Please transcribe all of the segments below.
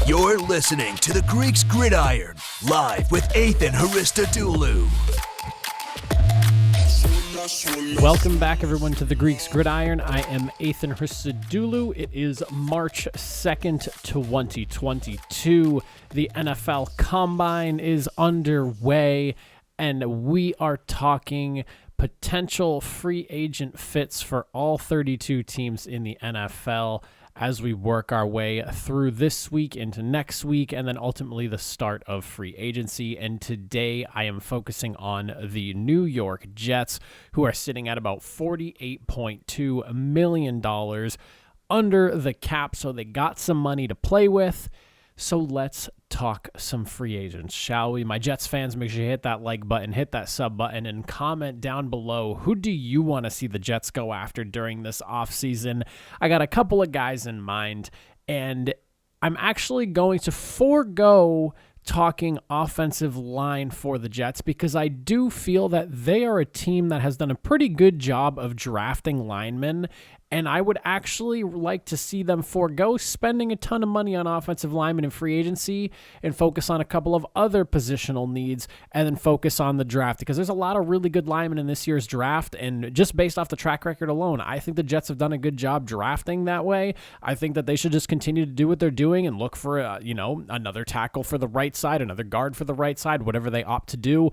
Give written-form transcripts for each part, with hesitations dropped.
You're listening to the Greeks Gridiron, live with Ethan Haristodoulou. Welcome back, everyone, to the Greeks Gridiron. I am Ethan Haristodoulou. It is March 2nd, 2022. The NFL Combine is underway, and we are talking potential free agent fits for all 32 teams in the NFL as we work our way through this week into next week and then ultimately the start of free agency. And today I am focusing on the New York Jets, who are sitting at about $48.2 million under the cap, so they got some money to play with. So let's talk some free agents, shall we? My Jets fans, make sure you hit that like button, hit that sub button, and comment down below, who do you want to see the Jets go after during this offseason? I got a couple of guys in mind, and I'm actually going to forego talking offensive line for the Jets because I do feel that they are a team that has done a pretty good job of drafting linemen, and I would actually like to see them forego spending a ton of money on offensive linemen in free agency and focus on a couple of other positional needs and then focus on the draft, because there's a lot of really good linemen in this year's draft, and just based off the track record alone, I think the Jets have done a good job drafting that way. I think that they should just continue to do what they're doing and look for, another tackle for the right side, another guard for the right side, whatever they opt to do.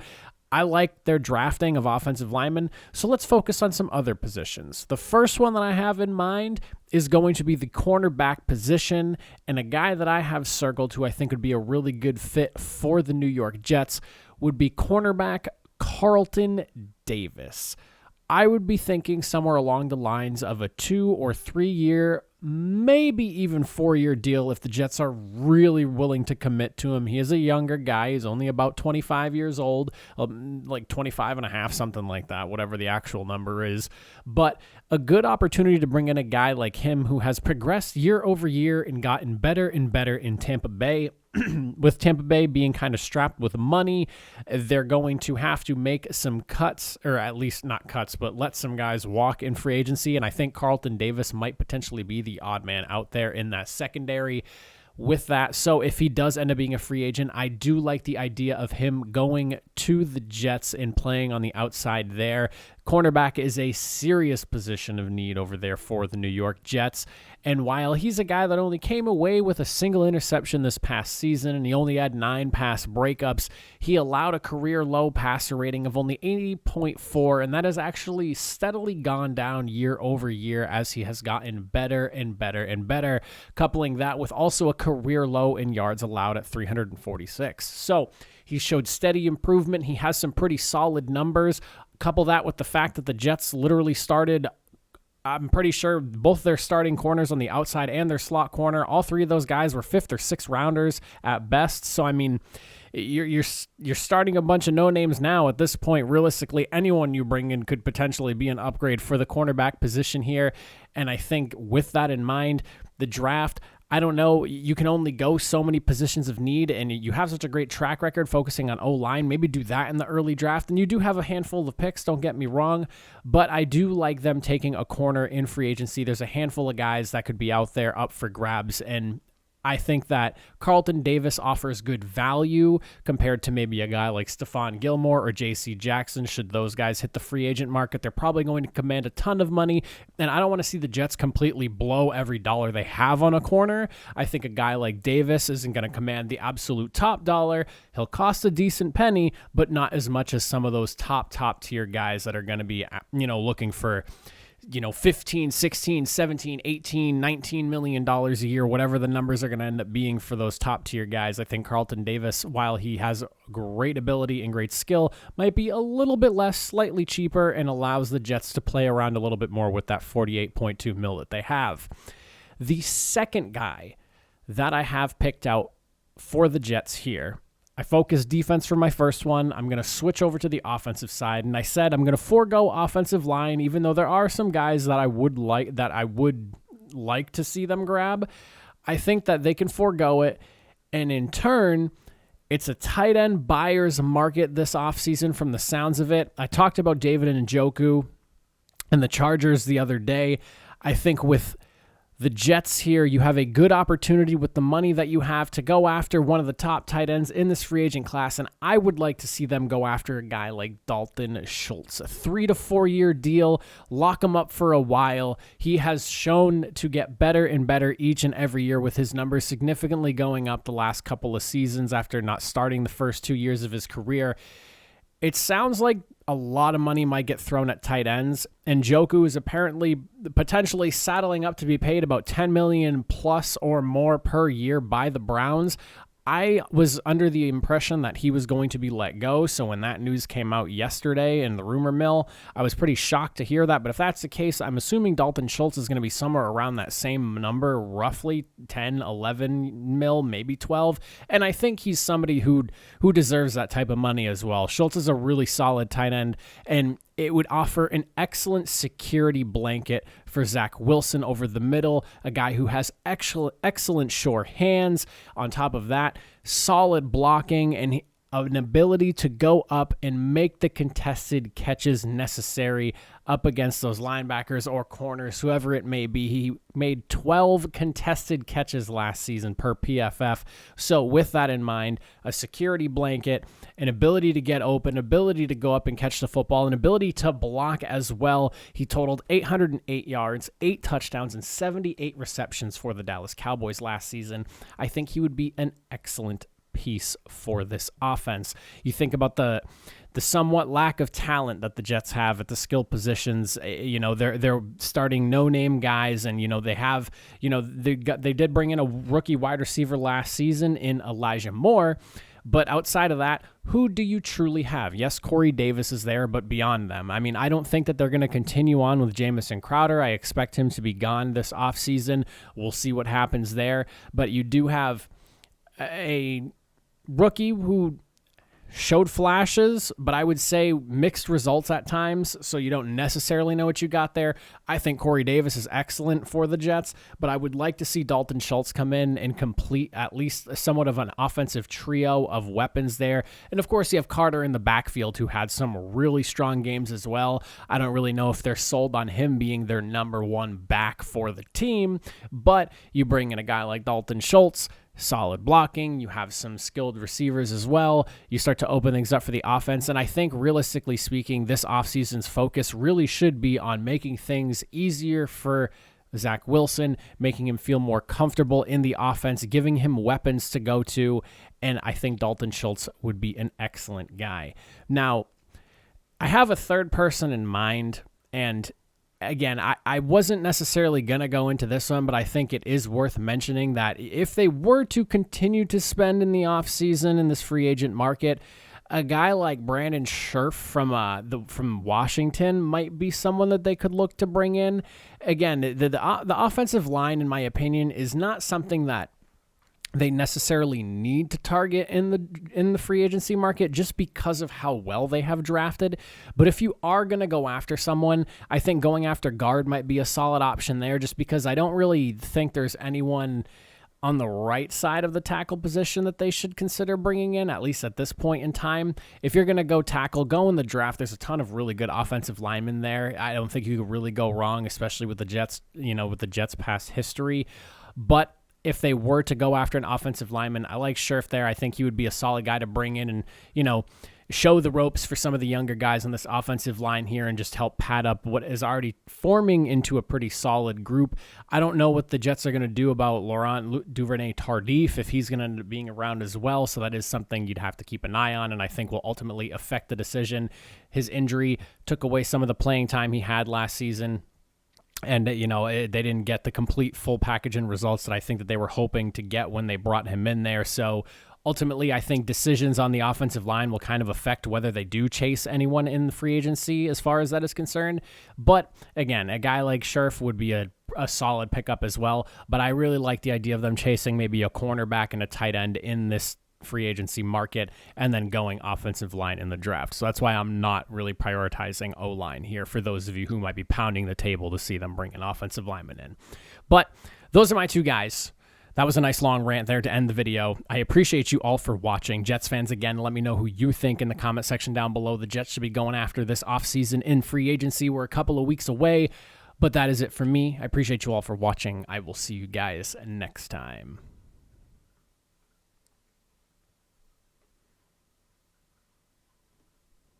I like their drafting of offensive linemen, so let's focus on some other positions. The first one that I have in mind is going to be the cornerback position, and a guy that I have circled who I think would be a really good fit for the New York Jets would be cornerback Carlton Davis. I would be thinking somewhere along the lines of a 2 or 3 year, maybe even 4-year deal if the Jets are really willing to commit to him. He is a younger guy. He's only about 25 years old, like 25 and a half, something like that, whatever the actual number is. But a good opportunity to bring in a guy like him who has progressed year over year and gotten better and better in Tampa Bay. With Tampa Bay being kind of strapped with money, they're going to have to make some cuts, or at least not cuts, but let some guys walk in free agency. And I think Carlton Davis might potentially be the odd man out there in that secondary with that. So if he does end up being a free agent, I do like the idea of him going to the Jets and playing on the outside there. Cornerback is a serious position of need over there for the New York Jets. And while he's a guy that only came away with a single interception this past season, and he only had 9 pass breakups, he allowed a career low passer rating of only 80.4, and that has actually steadily gone down year over year as he has gotten better and better and better, coupling that with also a career low in yards allowed at 346. So he showed steady improvement. He has some pretty solid numbers. Couple that with the fact that the Jets literally started, I'm pretty sure, both their starting corners on the outside and their slot corner, all 3 of those guys were 5th or 6th rounders at best. So, I mean, you're starting a bunch of no-names now. At this point, realistically, anyone you bring in could potentially be an upgrade for the cornerback position here. And I think with that in mind, the draft, I don't know, you can only go so many positions of need, and you have such a great track record focusing on O-line. Maybe do that in the early draft, and you do have a handful of picks, don't get me wrong, but I do like them taking a corner in free agency. There's a handful of guys that could be out there up for grabs, and I think that Carlton Davis offers good value compared to maybe a guy like Stephon Gilmore or J.C. Jackson. Should those guys hit the free agent market, they're probably going to command a ton of money, and I don't want to see the Jets completely blow every dollar they have on a corner. I think a guy like Davis isn't going to command the absolute top dollar. He'll cost a decent penny, but not as much as some of those top tier guys that are going to be, looking for 15, 16, 17, 18, 19 million dollars a year, whatever the numbers are going to end up being for those top tier guys. I think Carlton Davis, while he has great ability and great skill, might be a little bit less, slightly cheaper, and allows the Jets to play around a little bit more with that $48.2 million that they have. The second guy that I have picked out for the Jets here, I focused defense for my first one. I'm going to switch over to the offensive side, and I said I'm going to forego offensive line, even though there are some guys that I would like to see them grab. I think that they can forego it, and in turn, it's a tight end buyer's market this offseason from the sounds of it. I talked about David Njoku and the Chargers the other day. I think with the Jets here, you have a good opportunity with the money that you have to go after one of the top tight ends in this free agent class, and I would like to see them go after a guy like Dalton Schultz. A 3 to 4 year deal, lock him up for a while. He has shown to get better and better each and every year, with his numbers significantly going up the last couple of seasons after not starting the first 2 years of his career. It sounds like a lot of money might get thrown at tight ends, and Njoku is apparently potentially saddling up to be paid about $10 million plus or more per year by the Browns. I was under the impression that he was going to be let go, so when that news came out yesterday in the rumor mill, I was pretty shocked to hear that. But if that's the case, I'm assuming Dalton Schultz is going to be somewhere around that same number, roughly 10, 11 mil, maybe 12. And I think he's somebody who deserves that type of money as well. Schultz is a really solid tight end, and it would offer an excellent security blanket for Zach Wilson over the middle, a guy who has excellent sure hands. On top of that, solid blocking and an ability to go up and make the contested catches necessary up against those linebackers or corners, whoever it may be. He made 12 contested catches last season per PFF. So with that in mind, a security blanket, an ability to get open, ability to go up and catch the football, an ability to block as well. He totaled 808 yards, 8 touchdowns, and 78 receptions for the Dallas Cowboys last season. I think he would be an excellent piece for this offense. You think about the somewhat lack of talent that the Jets have at the skill positions. They're starting no-name guys, and they have, they did bring in a rookie wide receiver last season in Elijah Moore. But outside of that, who do you truly have? Yes, Corey Davis is there, but beyond them, I mean, I don't think that they're going to continue on with Jamison Crowder. I expect him to be gone this offseason. We'll see what happens there. But you do have a rookie who showed flashes, but I would say mixed results at times, so you don't necessarily know what you got there. I think Corey Davis is excellent for the Jets, but I would like to see Dalton Schultz come in and complete at least somewhat of an offensive trio of weapons there. And of course, you have Carter in the backfield, who had some really strong games as well. I don't really know if they're sold on him being their number one back for the team, but you bring in a guy like Dalton Schultz, solid blocking, you have some skilled receivers as well. You start to open things up for the offense, and I think realistically speaking, this offseason's focus really should be on making things easier for Zach Wilson, making him feel more comfortable in the offense, giving him weapons to go to, and I think Dalton Schultz would be an excellent guy. Now, I have a third person in mind, and again, I wasn't necessarily going to go into this one, but I think it is worth mentioning that if they were to continue to spend in the offseason in this free agent market, a guy like Brandon Sherf from Washington might be someone that they could look to bring in. Again, the offensive line, in my opinion, is not something that they necessarily need to target in the free agency market just because of how well they have drafted. But if you are going to go after someone, I think going after guard might be a solid option there, just because I don't really think there's anyone on the right side of the tackle position that they should consider bringing in, at least at this point in time. If you're going to go tackle, go in the draft. There's a ton of really good offensive linemen there. I don't think you could really go wrong, especially with the Jets, with the Jets' past history. But if they were to go after an offensive lineman, I like Sherf there. I think he would be a solid guy to bring in and, show the ropes for some of the younger guys on this offensive line here and just help pad up what is already forming into a pretty solid group. I don't know what the Jets are going to do about Laurent Duvernay-Tardif, if he's going to end up being around as well. So that is something you'd have to keep an eye on, and I think will ultimately affect the decision. His injury took away some of the playing time he had last season. And, they didn't get the complete full package and results that I think that they were hoping to get when they brought him in there. So ultimately, I think decisions on the offensive line will kind of affect whether they do chase anyone in the free agency as far as that is concerned. But again, a guy like Sherf would be a solid pickup as well. But I really like the idea of them chasing maybe a cornerback and a tight end in this free agency market and then going offensive line in the draft. So that's why I'm not really prioritizing O-line here for those of you who might be pounding the table to see them bring an offensive lineman in. But those are my two guys. That was a nice long rant there to end the video. I appreciate you all for watching. Jets fans, again, let me know who you think in the comment section down below. The Jets should be going after this offseason in free agency. We're a couple of weeks away. But that is it for me. I appreciate you all for watching. I will see you guys next time.